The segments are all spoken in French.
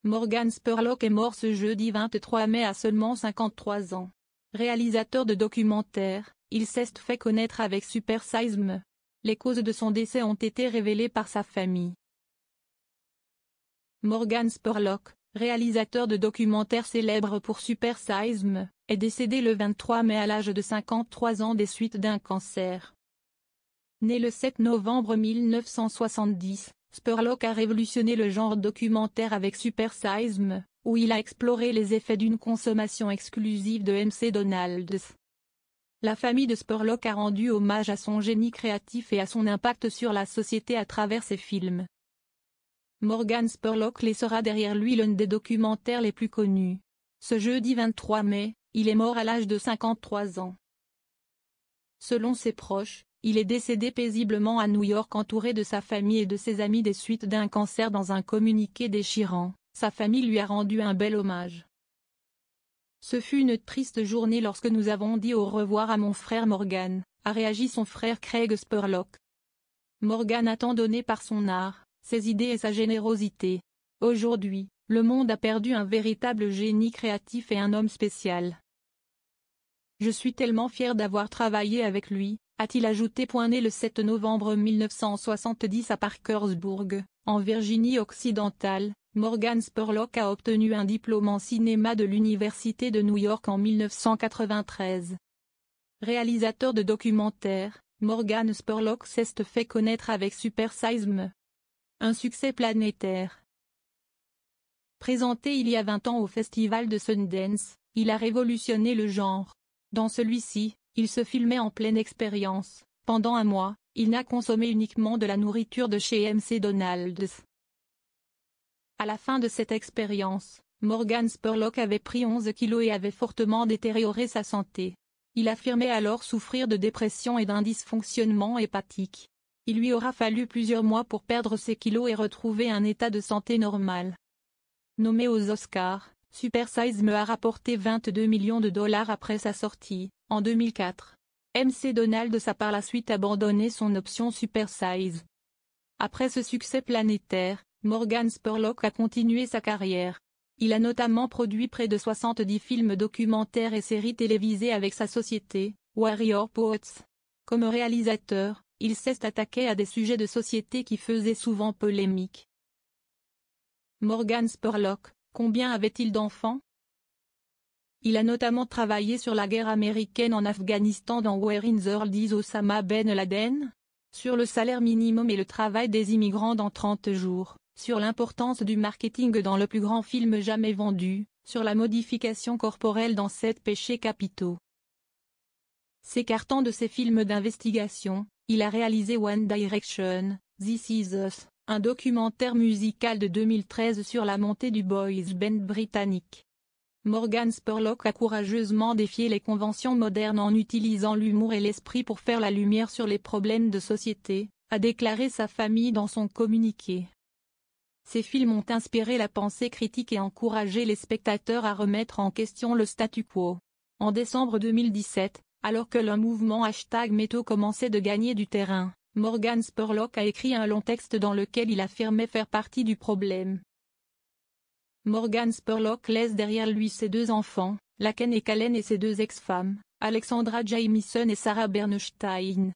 Morgan Spurlock est mort ce jeudi 23 mai à seulement 53 ans. Réalisateur de documentaires, il s'est fait connaître avec Super Size Me. Les causes de son décès ont été révélées par sa famille. Morgan Spurlock, réalisateur de documentaires célèbre pour Super Size Me, est décédé le 23 mai à l'âge de 53 ans des suites d'un cancer. Né le 7 novembre 1970, Spurlock a révolutionné le genre documentaire avec Super Size Me, où il a exploré les effets d'une consommation exclusive de McDonald's. La famille de Spurlock a rendu hommage à son génie créatif et à son impact sur la société à travers ses films. Morgan Spurlock laissera derrière lui l'un des documentaires les plus connus. Ce jeudi 23 mai, il est mort à l'âge de 53 ans. Selon ses proches, il est décédé paisiblement à New York entouré de sa famille et de ses amis des suites d'un cancer. Dans un communiqué déchirant, sa famille lui a rendu un bel hommage. Ce fut une triste journée lorsque nous avons dit au revoir à mon frère Morgan, a réagi son frère Craig Spurlock. Morgan a tant donné par son art, ses idées et sa générosité. Aujourd'hui, le monde a perdu un véritable génie créatif et un homme spécial. Je suis tellement fier d'avoir travaillé avec lui, a-t-il ajouté. Né le 7 novembre 1970 à Parkersburg, en Virginie occidentale, Morgan Spurlock a obtenu un diplôme en cinéma de l'Université de New York en 1993. Réalisateur de documentaires, Morgan Spurlock s'est fait connaître avec Super Size Me. Un succès planétaire. Présenté il y a 20 ans au Festival de Sundance, il a révolutionné le genre. Dans celui-ci, il se filmait en pleine expérience. Pendant un mois, il n'a consommé uniquement de la nourriture de chez McDonald's. À la fin de cette expérience, Morgan Spurlock avait pris 11 kilos et avait fortement détérioré sa santé. Il affirmait alors souffrir de dépression et d'un dysfonctionnement hépatique. Il lui aura fallu plusieurs mois pour perdre ses kilos et retrouver un état de santé normal. Nommé aux Oscars, Super Size Me a rapporté 22 millions de dollars après sa sortie, en 2004. McDonald's a par la suite abandonné son option Super Size. Après ce succès planétaire, Morgan Spurlock a continué sa carrière. Il a notamment produit près de 70 films documentaires et séries télévisées avec sa société, Warrior Poets. Comme réalisateur, il s'est attaqué à des sujets de société qui faisaient souvent polémique. Morgan Spurlock, combien avait-il d'enfants? Il a notamment travaillé sur la guerre américaine en Afghanistan dans Where in the World is Osama Ben Laden? Sur le salaire minimum et le travail des immigrants dans 30 jours, sur l'importance du marketing dans le plus grand film jamais vendu, sur la modification corporelle dans 7 péchés capitaux. S'écartant de ses films d'investigation, il a réalisé One Direction, This Is Us, un documentaire musical de 2013 sur la montée du boys band britannique. Morgan Spurlock a courageusement défié les conventions modernes en utilisant l'humour et l'esprit pour faire la lumière sur les problèmes de société, a déclaré sa famille dans son communiqué. Ces films ont inspiré la pensée critique et encouragé les spectateurs à remettre en question le statu quo. En décembre 2017, alors que le mouvement #MeToo commençait de gagner du terrain, Morgan Spurlock a écrit un long texte dans lequel il affirmait faire partie du problème. Morgan Spurlock laisse derrière lui ses 2 enfants, Laken et Kalen, et ses 2 ex-femmes, Alexandra Jamieson et Sarah Bernstein.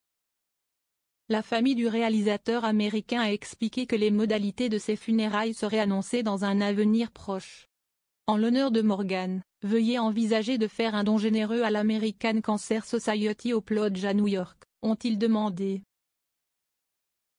La famille du réalisateur américain a expliqué que les modalités de ses funérailles seraient annoncées dans un avenir proche. En l'honneur de Morgan, veuillez envisager de faire un don généreux à l'American Cancer Society au Lodge à New York, ont-ils demandé.